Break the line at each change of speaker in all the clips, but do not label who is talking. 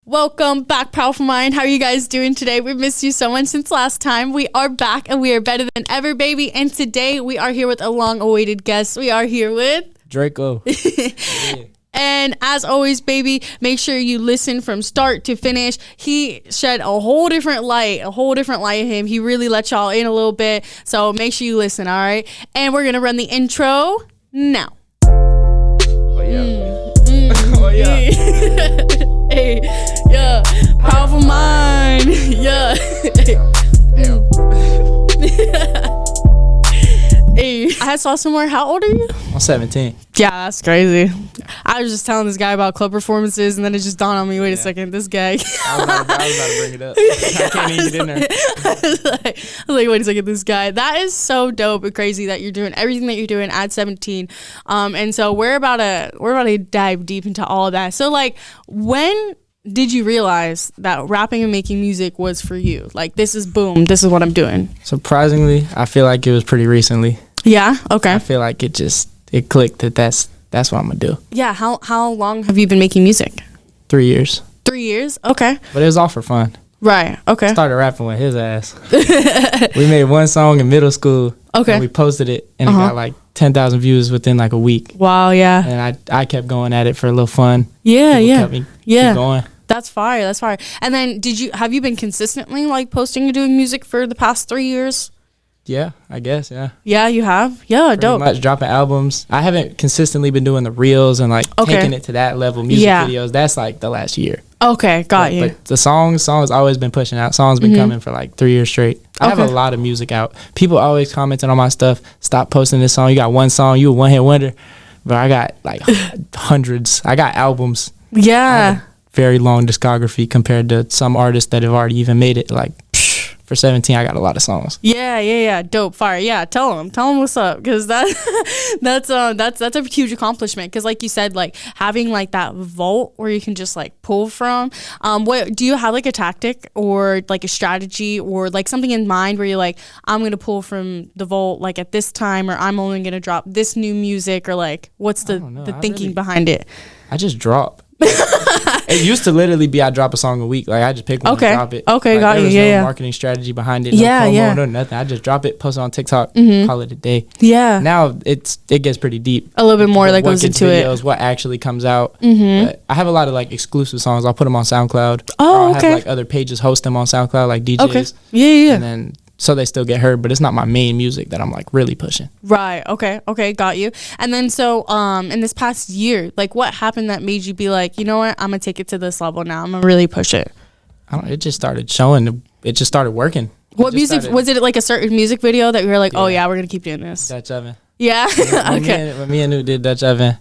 Welcome back, Powerful Mind. How are you guys doing today? We've missed you so much since last time. We are back and we are better than ever, baby. And today we are here with a long-awaited guest. We are here with
Drayko.
Yeah. And as always, baby, make sure you listen from start to finish. He shed a whole different light of him. He really let y'all in a little bit. So make sure you listen, all right? And we're going to run the intro now.
Oh, yeah. Oh, yeah.
Hey, yeah. Powerful Mind. Yeah.
Damn.
Hey, I saw somewhere. How old are you?
I'm 17.
Yeah, that's crazy. I was just telling this guy about club performances, and then it just dawned on me, wait a second, this guy.
I was about to bring it up. I can't even get in there.
I was like, wait a second, this guy. That is so dope and crazy that you're doing everything that you're doing at 17. And so we're about to dive deep into all of that. So, like, when did you realize that rapping and making music was for you? Like, this is what I'm doing.
Surprisingly, I feel like it was pretty recently.
Yeah? Okay.
I feel like it clicked that that's what I'm going to do.
Yeah, how long have you been making music?
3 years.
3 years? Okay.
But it was all for fun.
Right, okay.
Started rapping with his ass. We made one song in middle school.
Okay.
And we posted it, and it got like 10,000 views within like a week.
Wow, yeah.
And I kept going at it for a little fun.
Yeah,
People
yeah.
kept me
Yeah.
keep going.
That's fire. And then have you been consistently like posting and doing music for the past 3 years?
Yeah, I guess, yeah.
Yeah, you have? Yeah,
Pretty
dope.
much dropping albums. I haven't consistently been doing the reels and like taking it to that level. Music videos, that's like the last year.
Okay, got you.
But the songs always been pushing out. Songs been coming for like 3 years straight. I have a lot of music out. People always commenting on my stuff. Stop posting this song. You got one song. You a one hit wonder. But I got like hundreds. I got albums.
Yeah.
Very long discography compared to some artists that have already even made it. Like for 17, I got a lot of songs.
Yeah. Dope, fire. Yeah, tell them what's up, because that's a huge accomplishment. Because like you said, like having like that vault where you can just like pull from. What do you have, like a tactic or like a strategy or like something in mind where you're like, I'm gonna pull from the vault like at this time, or I'm only gonna drop this new music, or like what's the thinking behind it?
I just drop. It used to literally be I drop a song a week. Like I just pick one and drop it.
Okay,
like,
got
there
you.
was
Yeah,
no marketing strategy behind it. No promo, no nothing. I just drop it, post it on TikTok, call it a day.
Yeah.
Now it gets pretty deep.
A little bit more that goes into
videos, what actually comes out. But I have a lot of like exclusive songs. I'll put them on SoundCloud. I'll have like other pages host them on SoundCloud, like DJs.
Okay. Yeah.
And then so they still get heard, but it's not my main music that I'm like really pushing.
Right. Okay. Got you. And then so in this past year, like what happened that made you be like, you know what, I'm gonna take it to this level now. I'm gonna really push it.
It just started showing. It just started working.
What music was it? Like a certain music video that you were like, oh yeah, we're gonna keep doing this?
Dutch Oven.
Yeah.
When me and Nuke did Dutch Oven,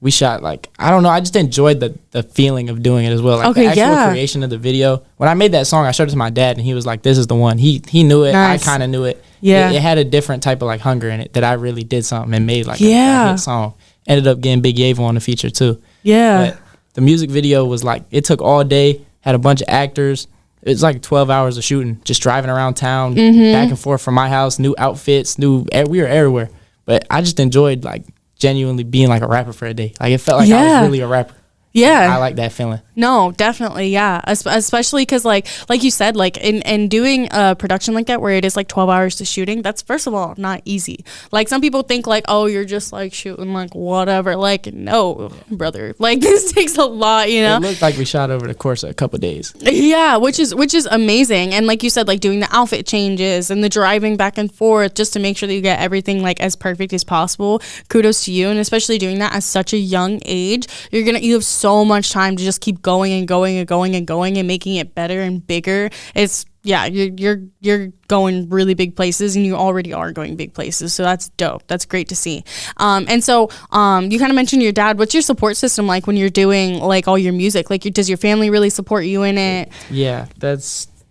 we shot like, I don't know, I just enjoyed the feeling of doing it as well. Like the actual creation of the video. When I made that song, I showed it to my dad and he was like, this is the one. He knew it. Nice. I kind of knew it. Yeah. It had a different type of like hunger in it that I really did something and made like a hit song. Ended up getting Big Yavo on the feature too. Yeah. But the music video was like, it took all day, had a bunch of actors. It was like 12 hours of shooting, just driving around town, back and forth from my house, new outfits, we were everywhere. But I just enjoyed like genuinely being like a rapper for a day. Like it felt like I was really a rapper. Yeah. I like that feeling.
No, definitely. Yeah. Especially because like you said, like in doing a production like that where it is like 12 hours to shooting, that's first of all not easy. Like some people think like, oh, you're just like shooting like whatever. Like no, brother. Like this takes a lot, you know?
It looked like we shot over the course of a couple of days.
Yeah, which is amazing. And like you said, like doing the outfit changes and the driving back and forth just to make sure that you get everything like as perfect as possible. Kudos to you. And especially doing that at such a young age, you have so much time to just keep going and making it better and bigger. It's you're going really big places, and you already are going big places, so that's dope. That's great to see. And so you kind of mentioned your dad. What's your support system like when you're doing like all your music? Like does your family really support you in it?
Yeah, they're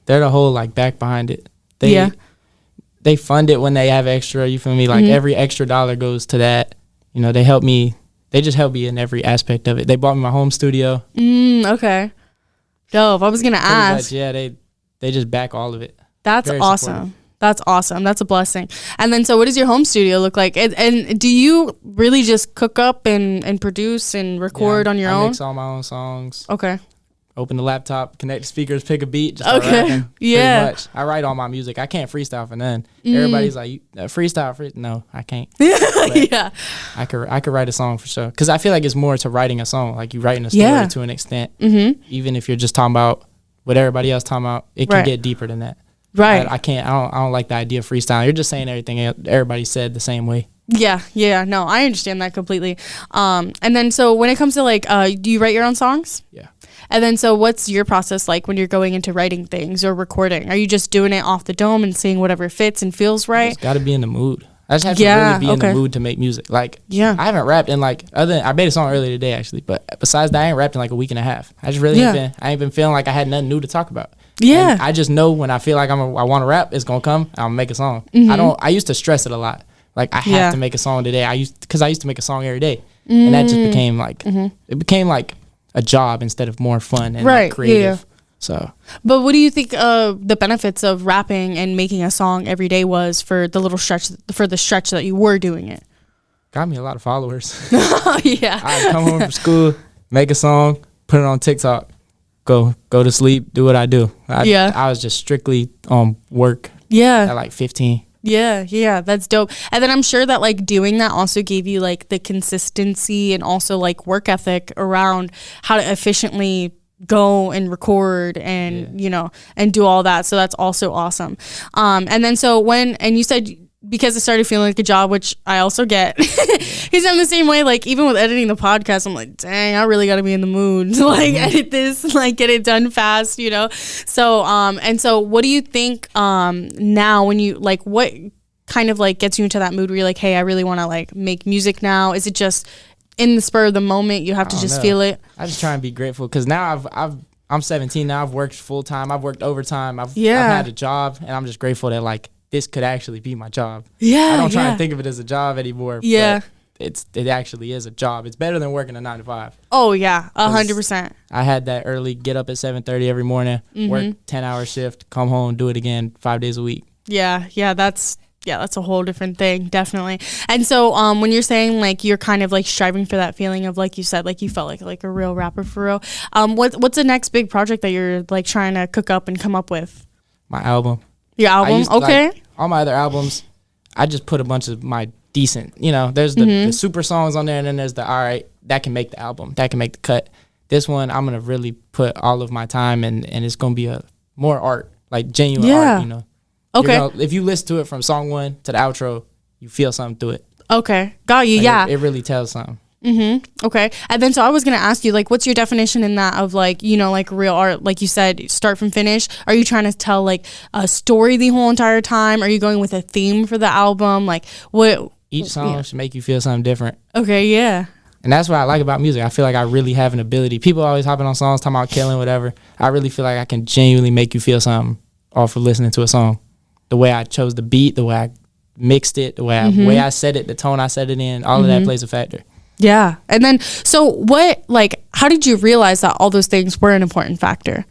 the whole like back behind it. They fund it when they have extra, you feel me? Like every extra dollar goes to that. You know, they help me. They just help me in every aspect of it. They bought me my home studio.
Okay. Dope. I was going to ask.
Much, yeah, they just back all of it.
That's awesome. That's awesome. That's a blessing. And then so what does your home studio look like? And do you really just cook up and produce and record on your own?
I mix all my own songs.
Okay.
open the laptop, connect the speakers, pick a beat, just start rapping.
Yeah.
Pretty much. I write all my music. I can't freestyle for none. Everybody's like, freestyle. No, I can't.
Yeah.
I could write a song for sure. Because I feel like it's more to writing a song. Like you writing a story to an extent. Even if you're just talking about what everybody else talking about, it can get deeper than that.
Right.
I don't like the idea of freestyle. You're just saying everything everybody said the same way.
Yeah. No, I understand that completely. And then so when it comes to like, do you write your own songs?
Yeah.
And then so what's your process like when you're going into writing things or recording? Are you just doing it off the dome and seeing whatever fits and feels right?
Just got to be in the mood. I just have to really be in the mood to make music. Like, I haven't rapped in like, I made a song earlier today actually, but besides that, I ain't rapped in like a week and a half. I just really I ain't been feeling like I had nothing new to talk about.
Yeah.
And I just know when I feel like I want to rap, it's going to come, I'm going to make a song. I used to stress it a lot. Like I have to make a song today. Because I used to make a song every day. And that just became like, it became like a job instead of more fun and like creative. So,
but what do you think the benefits of rapping and making a song every day was for the stretch that you were doing it?
Got me a lot of followers.
Yeah.
I come home from school, make a song, put it on TikTok, go to sleep, do what I do. I was just strictly on work. Yeah. At like 15.
Yeah, that's dope. And then I'm sure that like doing that also gave you like the consistency and also like work ethic around how to efficiently go and record and and do all that. So that's also awesome. And then so and you said because it started feeling like a job, which I also get. Because I'm the same way. Like even with editing the podcast, I'm like, dang, I really got to be in the mood to like edit this, like get it done fast, So and so, what do you think now when you like what kind of like gets you into that mood where you're like, hey, I really want to like make music now? Is it just in the spur of the moment you have to just feel it?
I just try and be grateful because now I'm 17 now. I've worked full time. I've worked overtime. I've had a job, and I'm just grateful that like this could actually be my job. I don't try and think of it as a job anymore. But it actually is a job. It's better than working a 9 to 5.
Oh yeah, 100%.
I had that early get up at 7:30 every morning, work 10-hour shift, come home, do it again 5 days a week.
Yeah, that's a whole different thing, definitely. And so when you're saying like you're kind of like striving for that feeling of like you said like you felt like a real rapper for real, what's the next big project that you're like trying to cook up and come up with?
My album.
Your album? Okay.
Like, all my other albums, I just put a bunch of my decent, there's the super songs on there, and then there's the all right, that can make the album, that can make the cut. This one, I'm going to really put all of my time and it's going to be more art, like genuine art, Okay. If you listen to it from song 1 to the outro, you feel something through it.
Okay. Got you, like
It really tells something.
Okay. And then so I was going to ask you, like, what's your definition in that of like, like real art? Like you said, start from finish. Are you trying to tell like a story the whole entire time? Are you going with a theme for the album? Like what?
Each song should make you feel something different.
Okay. Yeah.
And that's what I like about music. I feel like I really have an ability. People always hopping on songs, talking about killing, whatever. I really feel like I can genuinely make you feel something off of listening to a song. The way I chose the beat, the way I mixed it, the way I said it, the tone I said it in, all of that plays a factor.
Yeah. And then, so how did you realize that all those things were an important factor?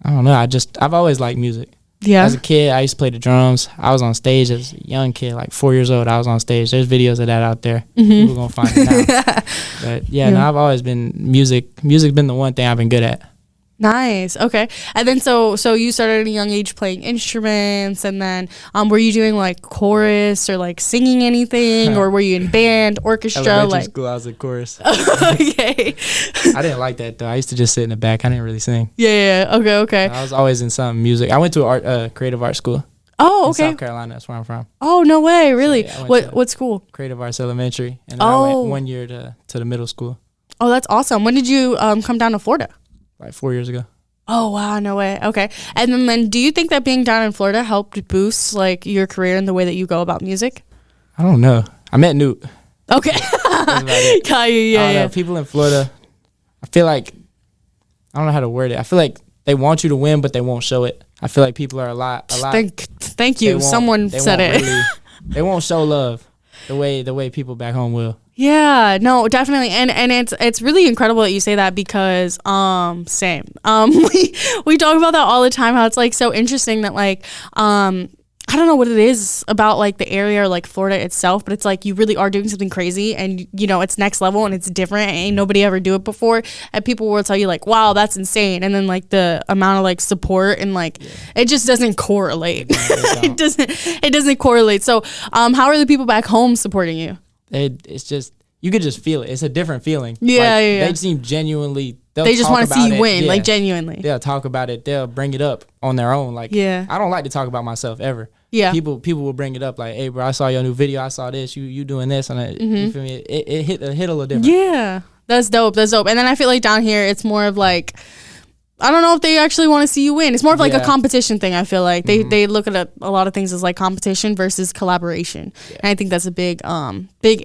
I don't know. I've always liked music. Yeah. As a kid, I used to play the drums. I was on stage as a young kid, like 4 years old. I was on stage. There's videos of that out there. People gonna find it now. But no, I've always been music's been the one thing I've been good at.
Nice. Okay. And then so you started at a young age playing instruments, and then were you doing like chorus or like singing anything, or were you in band, orchestra?
Elementary school, I was in chorus.
Okay.
I didn't like that though. I used to just sit in the back. I didn't really sing.
Yeah. Okay.
I was always in some music. I went to a creative art school.
Oh, okay.
In South Carolina, that's where I'm from.
Oh, no way, really?
So,
what school?
Creative Arts Elementary, and then I went 1 year to the middle school.
Oh, that's awesome. When did you come down to Florida?
Like 4 years ago.
Oh, wow, no way. Okay. And then do you think that being down in Florida helped boost like your career and the way that you go about music?
I don't know. I met Newt.
Okay. Got you, yeah.
I don't know. People in Florida, I feel like, I don't know how to word it. I feel like they want you to win, but they won't show it. I feel like people are a lot.
Thank you. Someone said it.
Really, they won't show love the way people back home will.
Yeah, no, definitely. And it's really incredible that you say that because same. We talk about that all the time, how it's like so interesting that like I don't know what it is about like the area or like Florida itself, but it's like you really are doing something crazy, and you know it's next level and it's different and ain't nobody ever do it before, and people will tell you like, wow, that's insane, and then like the amount of like support and like it just doesn't correlate. It doesn't correlate. So how are the people back home supporting you?
It's just, you could just feel it. It's a different feeling.
Yeah.
They seem genuinely,
they just want to see you win, like genuinely.
They'll talk about it. They'll bring it up on their own. Like, I don't like to talk about myself ever. Yeah. People will bring it up like, hey, bro, I saw your new video. I saw this. You doing this. And you feel me? It hit a little different.
Yeah. That's dope. And then I feel like down here, it's more of like, I don't know if they actually want to see you win. It's more of like a competition thing, I feel like. They look at a lot of things as like competition versus collaboration. Yeah. And I think that's a big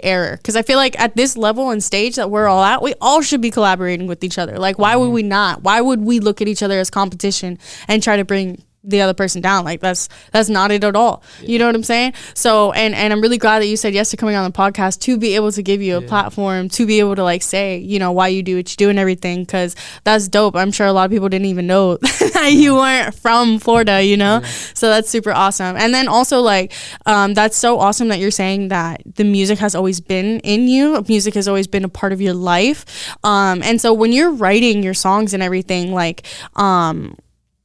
error. Because I feel like at this level and stage that we're all at, we all should be collaborating with each other. Like, why would we not? Why would we look at each other as competition and try to bring the other person down? Like that's not it at all. You know what I'm saying? So and I'm really glad that you said yes to coming on the podcast, to be able to give you a platform, to be able to like say, you know, why you do what you do and everything, because that's dope. I'm sure a lot of people didn't even know that you weren't from Florida, you know. So that's super awesome. And then also like that's so awesome that you're saying that the music has always been in you. Music has always been a part of your life. And so when you're writing your songs and everything, like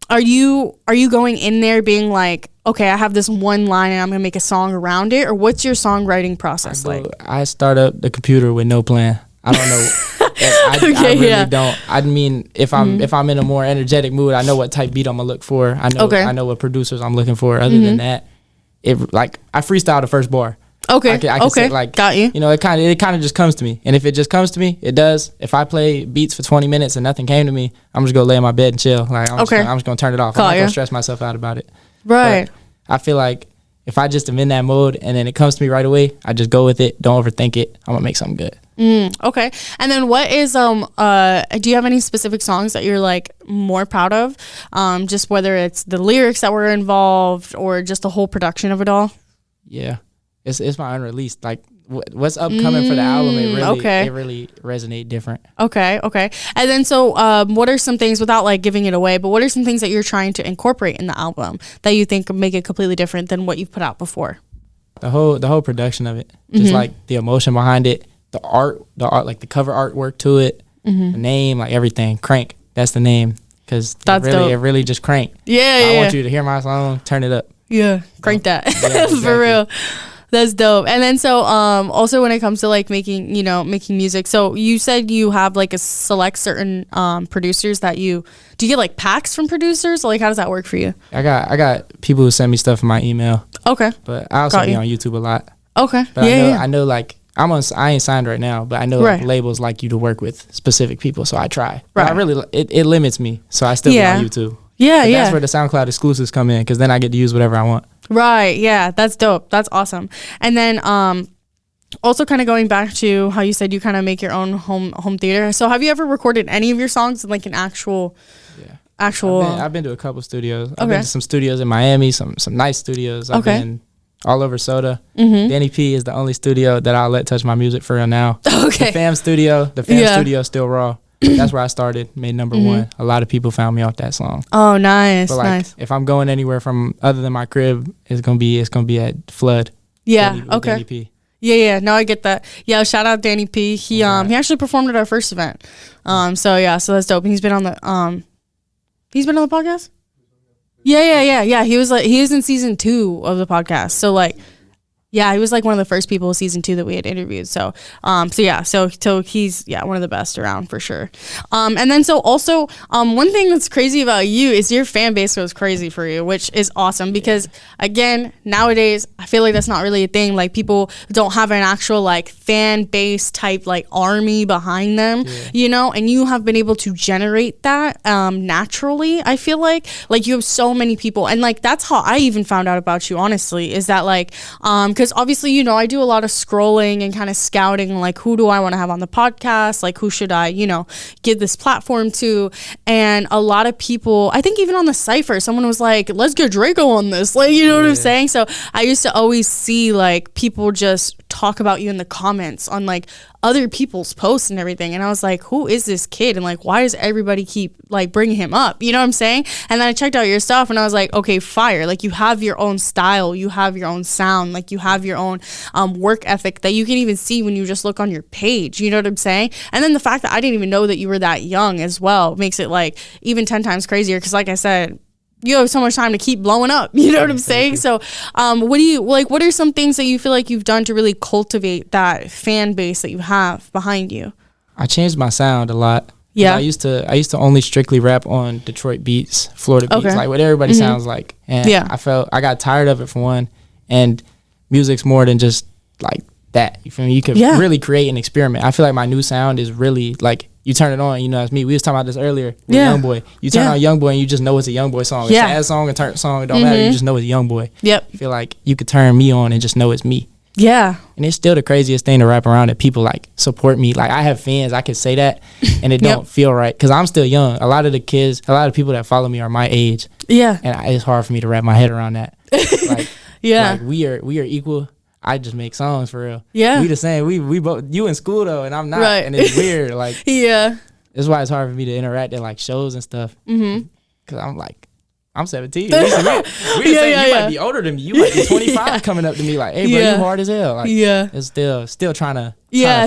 Are you going in there being like, okay, I have this one line and I'm gonna make a song around it, or what's your songwriting process like?
I start up the computer with no plan. I don't know. I really don't. I mean, if I'm in a more energetic mood, I know what type beat I'm gonna look for. I know what producers I'm looking for. Other than that, I freestyle the first bar.
Okay.
I can say, like, got you. You know, it kind of just comes to me, and if it just comes to me, it does. If I play beats for 20 minutes and nothing came to me, I'm just gonna lay in my bed and chill. Like, I'm just gonna turn it off. I'm not gonna stress myself out about it.
Right.
But I feel like if I just am in that mode and then it comes to me right away, I just go with it. Don't overthink it. I'm gonna make something good.
Okay. And then what is do you have any specific songs that you're like more proud of? Just whether it's the lyrics that were involved or just the whole production of it all?
Yeah. It's my unreleased. Like what's upcoming for the album, it really resonate different.
Okay. And then so what are some things, without like giving it away, but what are some things that you're trying to incorporate in the album that you think make it completely different than what you've put out before?
The whole production of it. Just like the emotion behind it, the art, like the cover artwork to it, the name, like everything. Crank. That's the name. Because it really just crank. I want you to hear my song, turn it up.
Yeah, crank that. Exactly. For real. That's dope. And then so also when it comes to like making music, so you said you have like a select certain producers that do you get like packs from producers? Like how does that work for you?
I got people who send me stuff in my email.
Okay.
But I also be on YouTube a lot.
Okay.
But I know like I ain't signed right now, but I know like labels like you to work with specific people, so I try. But I really it limits me, so I still be on YouTube. Yeah. That's where the SoundCloud exclusives come in, because then I get to use whatever I want.
Right. Yeah. That's dope. That's awesome. And then also kind of going back to how you said you kind of make your own home theater. So have you ever recorded any of your songs in like an actual? I've been to a couple studios. I've been to some studios in Miami, some nice studios. I've been all over Soda. Danny P is the only studio that I'll let touch my music for real now. Okay. The fam studio is still raw. That's where I started, made number one. A lot of people found me off that song. Oh, nice, but like, nice.
If I'm going anywhere from other than my crib, it's gonna be at Flood.
Yeah. Okay. Danny P. Yeah. No, I get that. Yeah. Shout out Danny P. He actually performed at our first event. So that's dope. And he's been on the podcast. Yeah. He was in season 2 of the podcast. So like. Yeah, he was like one of the first people in season 2 that we had interviewed. So he's one of the best around for sure. And then so also one thing that's crazy about you is your fan base goes crazy for you, which is awesome because again, nowadays I feel like that's not really a thing. Like people don't have an actual like fan base type like army behind them, you know, and you have been able to generate that naturally. I feel like you have so many people, and like that's how I even found out about you, honestly, is that like because obviously, you know, I do a lot of scrolling and kind of scouting, like, who do I want to have on the podcast? Like, who should I, you know, give this platform to? And a lot of people, I think even on the Cypher, someone was like, let's get Drayko on this. Like, you know what I'm saying? So I used to always see, like, people just talk about you in the comments on like other people's posts and everything. And I was like, who is this kid? And like, why does everybody keep like bringing him up? You know what I'm saying? And then I checked out your stuff and I was like, okay, fire. Like you have your own style, you have your own sound, like you have your own work ethic that you can even see when you just look on your page. You know what I'm saying? And then the fact that I didn't even know that you were that young as well makes it like even 10 times crazier. Cause like I said, you have so much time to keep blowing up. You know what I'm saying? So what do you like, what are some things that you feel like you've done to really cultivate that fan base that you have behind you?
I changed my sound a lot.
Yeah.
I used to only strictly rap on Detroit beats, Florida beats, like what everybody sounds like. And I got tired of it for one. And music's more than just like that. You feel me? You could really create an experiment. I feel like my new sound is really like, you turn it on, you know, it's me. We was talking about this earlier with Youngboy. You turn on Youngboy and you just know it's a Youngboy song. It's a sad song, a turn song, it don't matter. You just know it's Youngboy. Yep. I feel like you could turn me on and just know it's me. Yeah. And it's still the craziest thing to wrap around that people like support me. Like I have fans, I could say that and it don't feel right because I'm still young. A lot of the kids, a lot of people that follow me are my age. Yeah. And it's hard for me to wrap my head around that. Like, like we are equal. I just make songs for real. Yeah. We the same. We both, you in school though, and I'm not. Right. And it's weird. Like, that's why it's hard for me to interact at like shows and stuff. Cause I'm like, I'm 17. We say you might be older than me. You might be 25 coming up to me like, hey bro, you hard as hell. Like, it's still trying to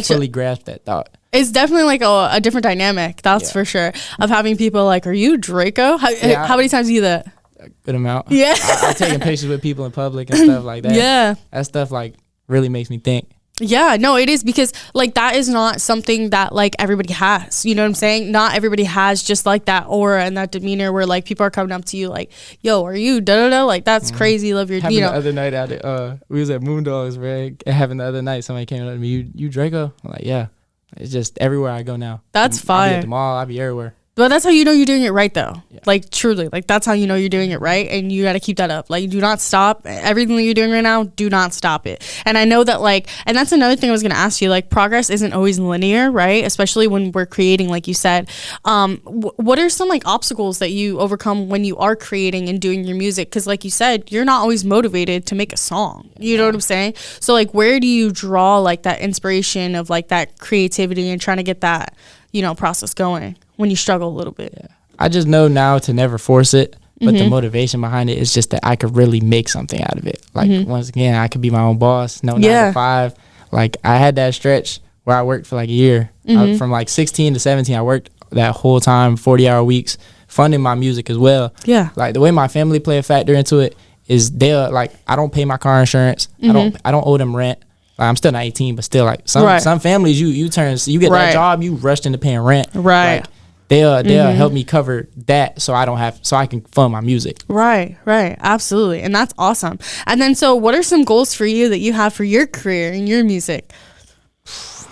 fully grasp that thought.
It's definitely like a different dynamic. That's for sure. Of having people like, are you Drayko? How many times do you do that?
A good amount. Yeah. I taking pictures with people in public and stuff like that. Yeah. That stuff like really makes me think.
Yeah, no, it is because like that is not something that like everybody has. You know what I'm saying? Not everybody has just like that aura and that demeanor where like people are coming up to you like, yo, are you da da da? Like that's crazy. Love your,
you know. The other night out at, we was at Moondogs, right? Having the other night, somebody came up to me, you Drayko? I'm like, yeah. It's just everywhere I go now.
That's fire.
I be at the mall, I be everywhere.
But that's how you know you're doing it right, though. Yeah. Like, truly. Like, that's how you know you're doing it right, and you got to keep that up. Like, do not stop. Everything that you're doing right now, do not stop it. And I know that, like, and that's another thing I was going to ask you. Like, progress isn't always linear, right? Especially when we're creating, like you said. What are some, like, obstacles that you overcome when you are creating and doing your music? Because, like you said, you're not always motivated to make a song. You know what I'm saying? So, like, where do you draw, like, that inspiration of, like, that creativity and trying to get that, you know, process going when you struggle a little bit?
Yeah. I just know now to never force it, but the motivation behind it is just that I could really make something out of it. Like once again, I could be my own boss, no 9 to 5. Like I had that stretch where I worked for like a year. From like 16 to 17, I worked that whole time, 40-hour weeks, funding my music as well. Yeah. Like the way my family play a factor into it is they're like, I don't pay my car insurance. I don't owe them rent. Like, I'm still not 18, but still like some families you get that job, you rushed into paying rent. Right. Like, they'll help me cover that so I can fund my music. Right,
absolutely. And that's awesome. And then so what are some goals for you that you have for your career and your music?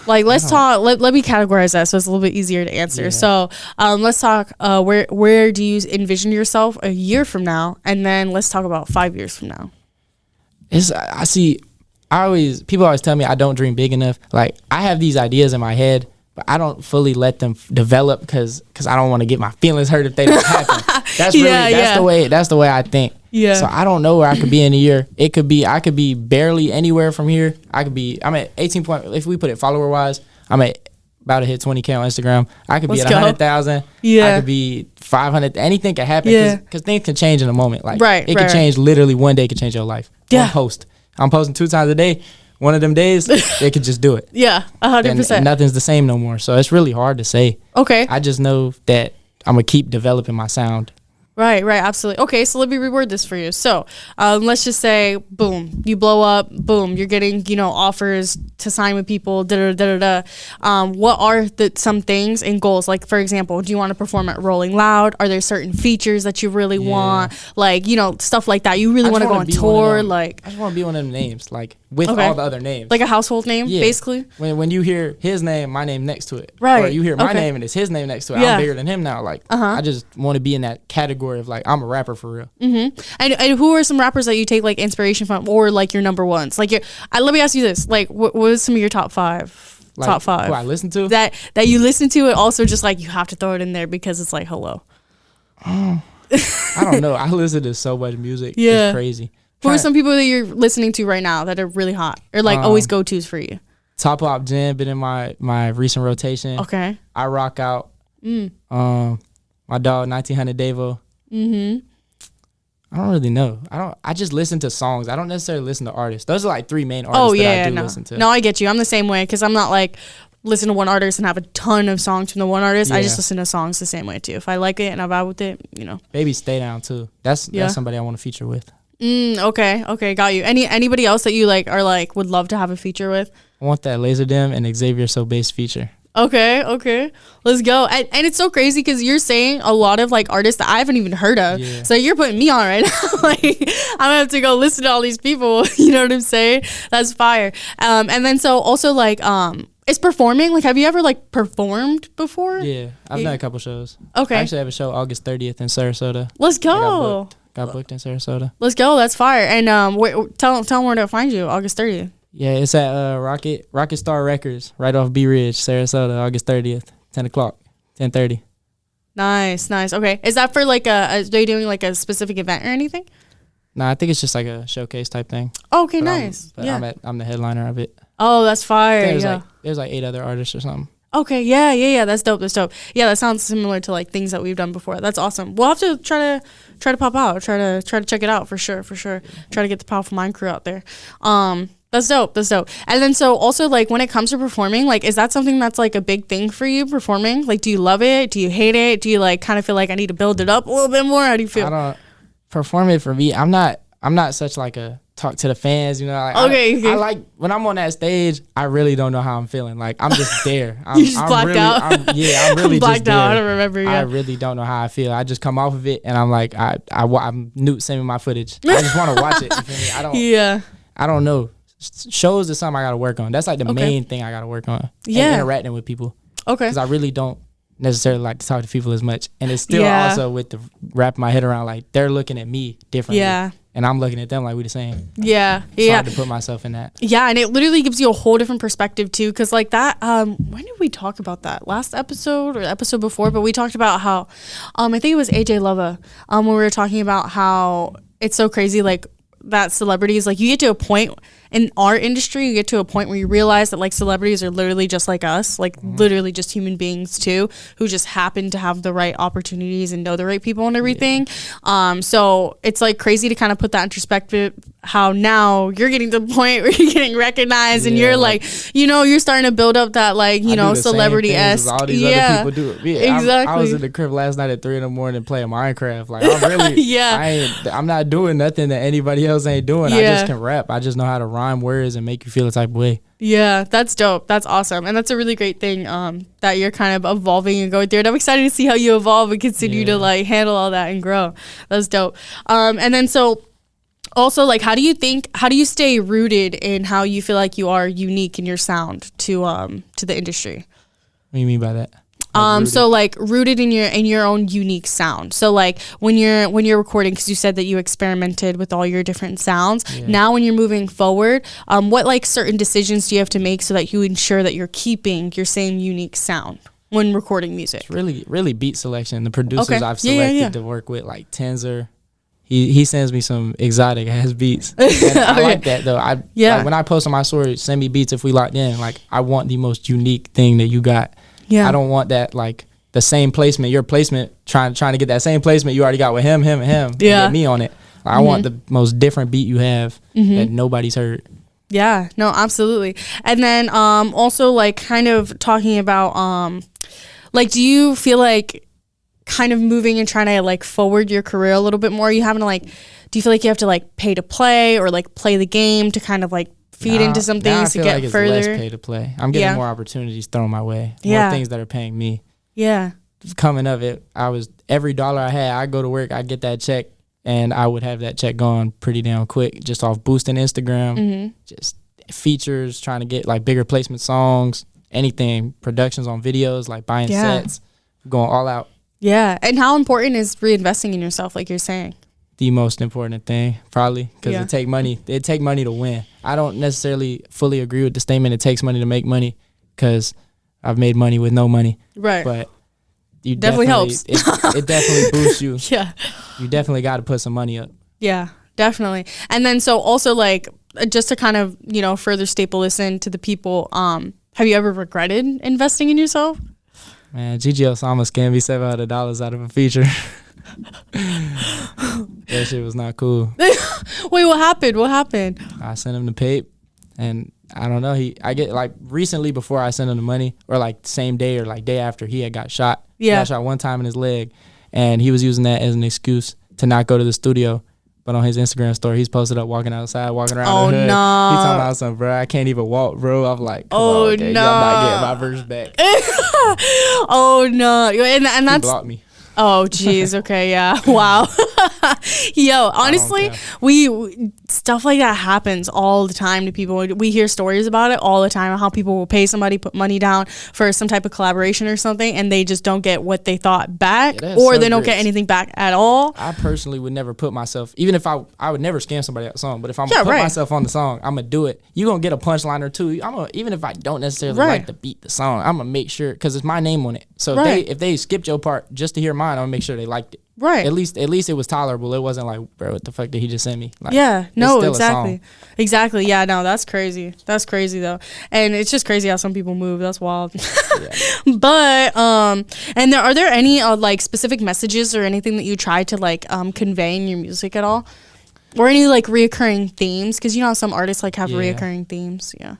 Like let's talk, let me categorize that so it's a little bit easier to answer. Yeah. So let's talk where do you envision yourself a year from now, and then let's talk about 5 years from now.
People always tell me I don't dream big enough. Like I have these ideas in my head, but I don't fully let them develop because I don't want to get my feelings hurt if they don't happen. That's the way I think. Yeah. So I don't know where I could be in a year. I could be barely anywhere from here. I'm at 18 point. If we put it follower wise, I'm at about to hit 20K on Instagram. I could be at 100,000. Yeah. I could be 500. Anything can happen because things can change in a moment. Like it can change literally one day. Could change your life. Yeah. I'm posting 2 times a day. One of them days, they could just do it. Yeah, 100%. And nothing's the same no more. So it's really hard to say. Okay. I just know that I'm going to keep developing my sound.
Right, absolutely. Okay, so let me reword this for you. So let's just say, boom, you blow up, boom, you're getting, offers to sign with people, what are some things and goals? Like, for example, do you want to perform at Rolling Loud? Are there certain features that you really want? Like, stuff like that. You really want to go on tour? Like,
I just want to be one of them names, like, with all the other names.
Like a household name, basically?
When you hear his name, my name next to it. Right. Or you hear my name and it's his name next to it. I'm bigger than him now. Like, I just want to be in that category of like I'm a rapper for real.
And who are some rappers that you take like inspiration from, or like your number ones? Like let me ask you this: like, what was some of your top 5?
Like, top 5 who I listen to
that you listen to, and also just like you have to throw it in there because it's like hello.
I don't know. I listen to so much music. Yeah, it's crazy.
Who are some people that you're listening to right now that are really hot or like always go-tos for you?
Top Op Jen been in my recent rotation.
Okay.
I Rock Out. My dog 1900 Devo. I don't really know. I just listen to songs. I don't necessarily listen to artists. Those are like 3 main artists that I do listen to.
No, I get you. I'm the same way because I'm not like listen to one artist and have a ton of songs from the one artist. I just listen to songs the same way too. If I like it and I vibe with it, you know.
Maybe Stay Down too. That's somebody I want to feature with.
Okay, got you. Anybody else that you like are like would love to have a feature with?
I want that Laserdem and Xavier So Bass feature.
Okay. Let's go. And it's so crazy because you're saying a lot of like artists that I haven't even heard of. Yeah. So you're putting me on right now. Like I'm gonna have to go listen to all these people. You know what I'm saying? That's fire. And then so also like is performing, like have you ever like performed before?
Yeah, I've done a couple shows.
Okay.
I actually have a show August 30th in Sarasota.
Let's go.
Got booked in Sarasota.
Let's go. That's fire. And tell them where to find you August 30th.
Yeah, it's at Rocket Star Records, right off B Ridge, Sarasota, August 30th, 10 o'clock, 10:30.
Nice. Okay. Is that for like are they doing like a specific event or anything?
Nah, I think it's just like a showcase type thing.
Okay, nice.
I'm the headliner of it.
Oh, that's fire.
There's like 8 other artists or something.
Okay, yeah. That's dope. Yeah, that sounds similar to like things that we've done before. That's awesome. We'll have to try to pop out, try to check it out for sure. Try to get the Powerful Mind crew out there. That's dope. And then so also like when it comes to performing, like is that something that's like a big thing for you, performing? Like do you love it? Do you hate it? Do you like kind of feel like I need to build it up a little bit more? How do you feel?
Performing for me, I'm not such like a talk to the fans, you know. Like,
okay.
I like when I'm on that stage, I really don't know how I'm feeling. Like I'm just there.
You just blacked out.
I'm really
blacked
just there.
out. I don't remember. Yeah.
I really don't know how I feel. I just come off of it and I'm like, I'm Newt sending me my footage. I just want to watch it. You feel me? I don't know. Shows is something I gotta work on. That's like the main thing I gotta work on. Yeah, and interacting with people. Okay, because I really don't necessarily like to talk to people as much, and it's still also with the wrapping my head around like they're looking at me differently. Yeah, and I'm looking at them like we the same.
Yeah,
it's hard to put myself in that.
Yeah, and it literally gives you a whole different perspective too, because like that. When did we talk about that? Last episode or the episode before? But we talked about how, I think it was AJ Lova. When we were talking about how it's so crazy, like that celebrities, like you get to a point in our industry, you get to a point where you realize that like celebrities are literally just like us, like literally just human beings too, who just happen to have the right opportunities and know the right people and everything. So it's like crazy to kind of put that in perspective, how now you're getting to the point where you're getting recognized and you're like, you know, you're starting to build up that like, you know, celebrity-esque.
All these other people do it. Yeah, exactly. I was in the crib last night at 3 a.m. playing Minecraft. Like I'm really, I'm not doing nothing that anybody else ain't doing. I just can rap. I just know how to rhyme words and make you feel a type of way.
Yeah, that's dope. That's awesome. And that's a really great thing that you're kind of evolving and going through. And I'm excited to see how you evolve and continue to like handle all that and grow. That's dope. And then so also like how do you stay rooted in how you feel like you are unique in your sound to the industry?
What do you mean by that?
So like rooted in your own unique sound. So like when you're recording, because you said that you experimented with all your different sounds. Now when you're moving forward, what like certain decisions do you have to make so that you ensure that you're keeping your same unique sound when recording music?
It's really beat selection. The producers I've selected to work with, like Tenzer, he sends me some exotic ass beats. And I like that though. Like when I post on my story, send me beats if we locked in. Like I want the most unique thing that you got. Yeah, I don't want that like the same placement. Your placement trying to get that same placement you already got with him, and get me on it. Like, I want the most different beat you have that nobody's heard.
Yeah, no, absolutely. And then also like kind of talking about like do you feel like kind of moving and trying to like forward your career a little bit more? You having to like, do you feel like you have to like pay to play or like play the game to kind of like feed into some things to get like it's further?
Less pay to play. I'm getting more opportunities thrown my way. More things that are paying me.
Yeah.
Coming of it, every dollar I had, I go to work, I get that check, and I would have that check gone pretty damn quick just off boosting Instagram, just features, trying to get like bigger placement songs, anything, productions on videos, like buying sets, going all out.
Yeah. And how important is reinvesting in yourself, like you're saying?
The most important thing, probably, because it take money. It take money to win. I don't necessarily fully agree with the statement it takes money to make money, because I've made money with no money. Right. But you definitely helps. It definitely boosts you. Yeah. You definitely got to put some money up.
Yeah. definitely. And then so also like just to kind of, you know, further staple this in to the people, have you ever regretted investing in yourself?
Man, Gigi Osama scammed me $700 out of a feature. That shit was not cool.
Wait, what happened?
I sent him the pape, and I don't know. I get like recently before I sent him the money, or like same day or like day after he had got shot. Yeah, he got shot one time in his leg, and he was using that as an excuse to not go to the studio. But on his Instagram story, he's posted up walking outside, walking around the hood.
No.
He's talking about something, bro. I can't even walk, bro. I'm like, come on, okay,
no.
I'm not getting my verse back.
Oh no, and that's
he blocked me.
Oh geez, okay, yeah, wow. Yo, honestly, we stuff like that happens all the time to people. We hear stories about it all the time, how people will pay somebody, put money down for some type of collaboration or something, and they just don't get what they thought back, or they don't get anything back at all.
I personally would never put myself, even if I would never scam somebody out song, but if I'm gonna put myself on the song, I'm gonna do it. You gonna get a punchline or two. Even if I don't necessarily like to beat the song, I'm gonna make sure, because it's my name on it. So if they skipped your part just to hear mine, I'm gonna make sure they liked it.
Right.
At least it was tolerable. It wasn't like, bro, what the fuck did he just send me? Like,
yeah. No, exactly. Yeah. No, that's crazy. That's crazy though, and it's just crazy how some people move. That's wild. But and are there any like specific messages or anything that you try to like convey in your music at all, or any like reoccurring themes? Because you know how some artists like have reoccurring themes. Yeah.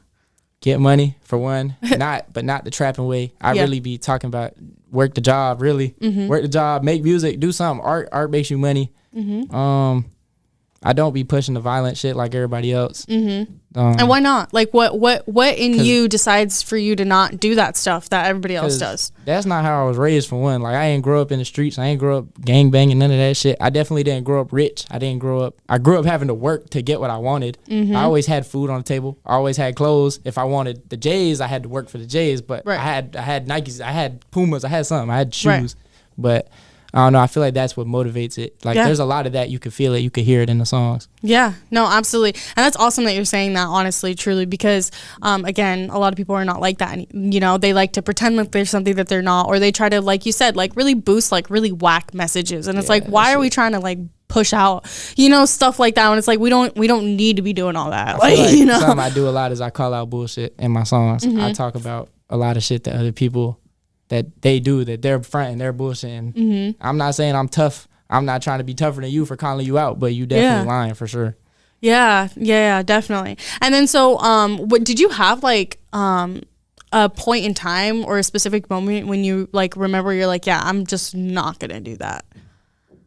Get money for one, but not the trapping way. I really be talking about work the job, really. Work the job, make music, do something. Art makes you money. I don't be pushing the violent shit like everybody else.
And why not? Like what in you decides for you to not do that stuff that everybody else does?
That's not how I was raised, for one. Like, I ain't grow up in the streets. I ain't grow up gang banging, none of that shit. I definitely didn't grow up rich. I grew up having to work to get what I wanted. I always had food on the table. I always had clothes. If I wanted the J's, I had to work for the J's. But I had Nikes, I had Pumas, I had something, I had shoes. But I don't know. I feel like that's what motivates it. Like, there's a lot of that. You could feel it. You could hear it in the songs. Yeah.
No, absolutely. And that's awesome that you're saying that, honestly, truly, because, again, a lot of people are not like that. You know, they like to pretend like there's something that they're not, or they try to, like you said, like really boost like really whack messages. And it's like, why are we trying to like push out, you know, stuff like that? And it's like, we don't need to be doing all that. Like, you know,
something I do a lot is I call out bullshit in my songs. I talk about a lot of shit that other people that they do, that they're fronting, they're bullshitting. I'm not saying I'm tough. I'm not trying to be tougher than you for calling you out, but you definitely lying for sure.
Yeah, definitely. And then so, what did you have like a point in time or a specific moment when you like remember you're like, yeah, I'm just not gonna do that?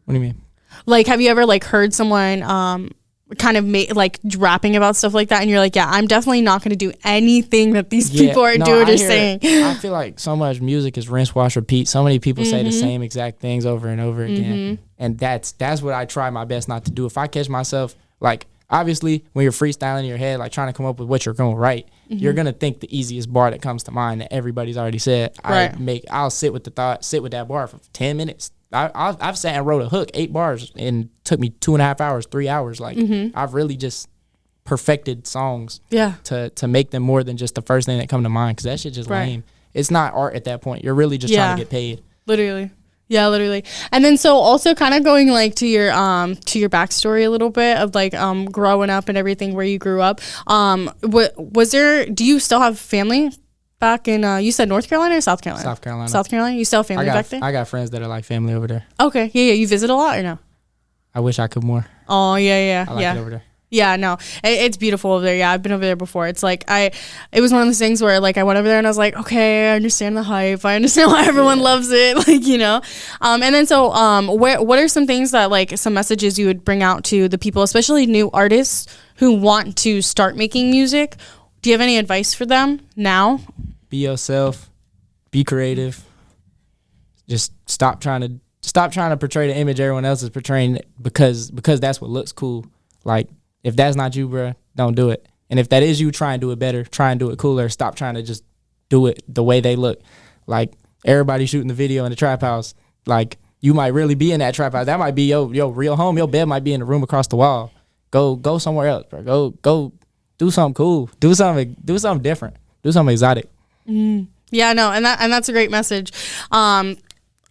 What do you mean?
Like, have you ever like heard someone kind of like rapping about stuff like that, and you're like, yeah, I'm definitely not going to do anything that these people are doing or saying?
I feel like so much music is rinse, wash, repeat. So many people say the same exact things over and over again, and that's what I try my best not to do. If I catch myself, like, obviously when you're freestyling in your head, like trying to come up with what you're going to write, you're going to think the easiest bar that comes to mind that everybody's already said. I'll sit with the thought, sit with that bar for 10 minutes. I've sat and wrote a hook, 8 bars, and took me 2.5 hours, 3 hours. Like, I've really just perfected songs to make them more than just the first thing that come to mind, because that shit just lame. It's not art at that point. You're really just trying to get paid.
Literally. Yeah, literally. And then so also kind of going like to your backstory a little bit of like growing up and everything, where you grew up. Do you still have family back in, you said North Carolina or South Carolina?
South Carolina.
South Carolina? You still have family back there?
I got friends that are like family over there.
Okay. Yeah. You visit a lot or no?
I wish I could more.
Oh, yeah.
I like it over there.
Yeah, no, it's beautiful over there. Yeah, I've been over there before. It's like, it was one of those things where like I went over there and I was like, okay, I understand the hype. I understand why everyone loves it. Like, you know, and then so, what are some things that like some messages you would bring out to the people, especially new artists who want to start making music? Do you have any advice for them now?
Be yourself, be creative. Just stop trying to portray the image everyone else is portraying, because that's what looks cool. Like, if that's not you, bro, don't do it. And if that is you, try and do it better. Try and do it cooler. Stop trying to just do it the way they look. Like, everybody shooting the video in the trap house. Like, you might really be in that trap house. That might be your real home. Your bed might be in the room across the wall. Go somewhere else, bro. Go do something cool. Do something different. Do something exotic.
Yeah, no, and that's a great message.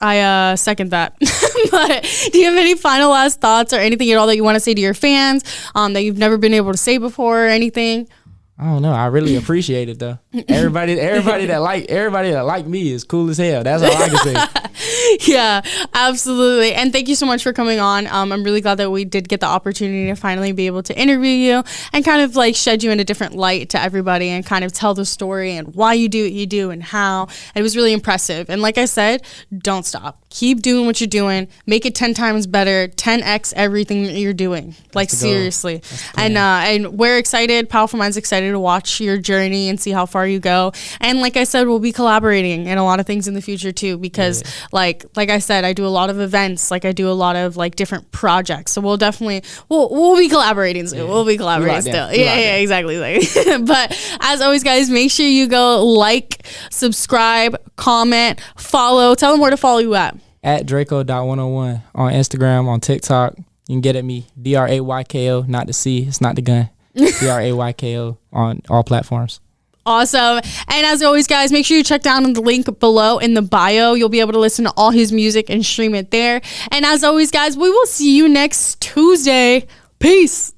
I second that. But do you have any final last thoughts or anything at all that you want to say to your fans that you've never been able to say before or anything?
I don't know. I really appreciate it though. Everybody that like me is cool as hell. That's all I can say.
Yeah, absolutely. And thank you so much for coming on. I'm really glad that we did get the opportunity to finally be able to interview you and kind of like shed you in a different light to everybody and kind of tell the story and why you do what you do and how. It was really impressive. And like I said, don't stop. Keep doing what you're doing. Make it 10 times better, 10x everything that you're doing. Like seriously. And we're excited. Powerful Mind's excited to watch your journey and see how far you go. And like I said, we'll be collaborating in a lot of things in the future too, because like I said, I do a lot of events, like I do a lot of like different projects. So we'll definitely we'll be collaborating soon. We'll be collaborating still. Yeah, exactly. But as always, guys, make sure you go like, subscribe, comment, follow. Tell them where to follow you at
Drayko.101 on Instagram, on TikTok. You can get at me Drayko, not the C, it's not the gun. Drayko on all platforms.
Awesome. And as always, guys, make sure you check down on the link below in the bio. You'll be able to listen to all his music and stream it there. And as always, guys, we will see you next Tuesday. Peace.